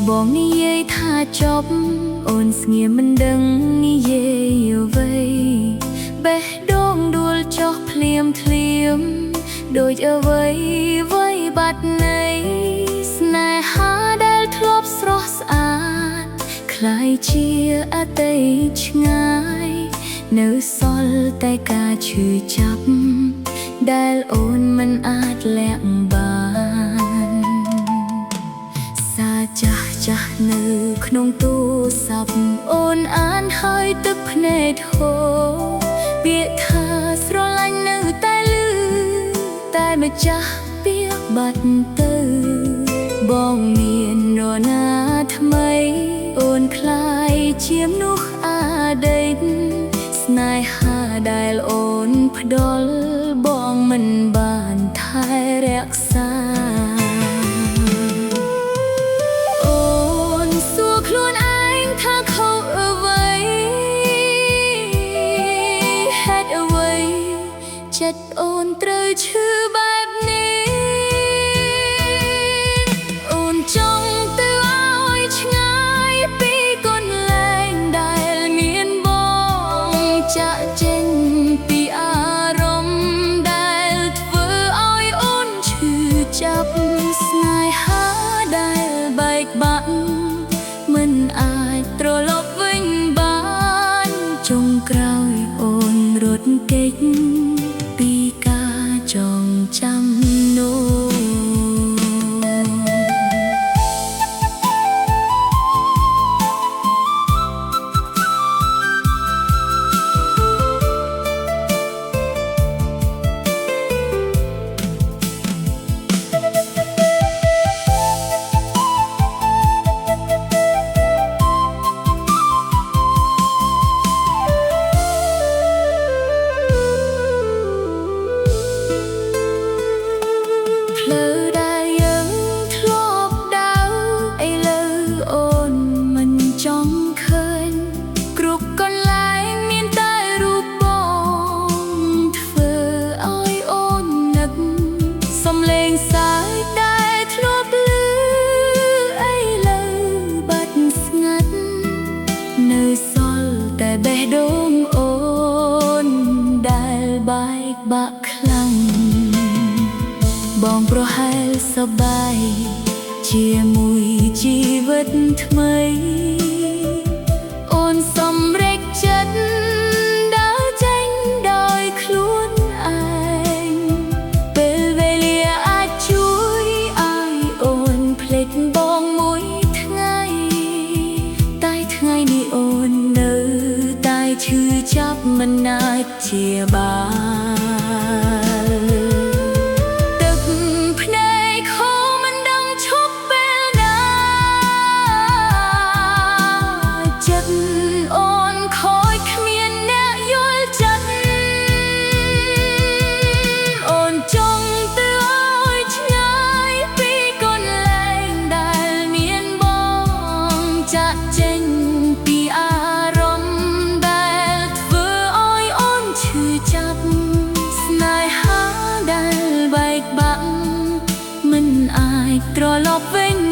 បងនិយាយថាចប់អូនស្ងៀមមិនដឹងនិយាយអ្វីបេះដូងដួលចុះភ្លាមដូចអ្វីបាត់នៃស្នេហាដែលធ្លាប់ស្រស់ស្អាតคล้ายជាអតីតឆ្ងាយនៅសល់តែការឈឺចាប់ដែលអូនមិនអាចលាក់បានសារចាស់នៅក្នុងទូរស័ព្ទអូនអានហើយទឹកភ្នែកហូរពាក្យថាស្រឡាញ់នៅតែលឺតែម្ចាស់ពាក្យបាត់ទៅបងមាននរណាថ្មីអូនคล้ายជាមនុស្សអតីតស្នេហាដែលអូនផ្ដល់បងមិនបានថែរក្សាអូនសួរខ្លួនឯងថាខុសអ្វីហេតុអ្វីចិត្តអូនត្រូវឈឺបែបនេះអូនចង់ទៅឲ្យឆ្ងាយពីកន្លែងដែលមានបងចាក់ចេញពីអារម្មណ៍ដែលធ្វើឲ្យអូនឈឺចាប់ស្នេហាដែលបែកបាក់មិនអាចត្រឡប់វិញបានចុងក្រោយអូនរត់គេចពីការចងចាំនោះផ្លូវដែលយើងធ្លាប់ដើរឥឡូវអូនមិនចង់ឃើញគ្រប់កន្លែងមានតែរូបបងធ្វើឲ្យអូននឹកសំឡេងសាយដែលធ្លាប់ឮឥឡូវបាត់ស្ងាត់នៅសល់តែបេះដូងអូនដែលបែកបាក់ខ្លាំងបងប្រហែលសប្បាយជាមួយជីវិតថ្មីអូនសម្រេចចិត្តដើរចេញដោយខ្លួនឯងពេលវេលាអាចជួយឲ្យអូនភ្លេចបងមួយថ្ងៃតែថ្ងៃនេះអូននៅតែឈឺចាប់មិនអាចជាបានចាក់ចេញពីអារម្មណ៍ដែលធ្វើឲ្យអូនឈឺចាប់ស្នេហាដែលបែកបាក់មិនអាចត្រឡប់វិញ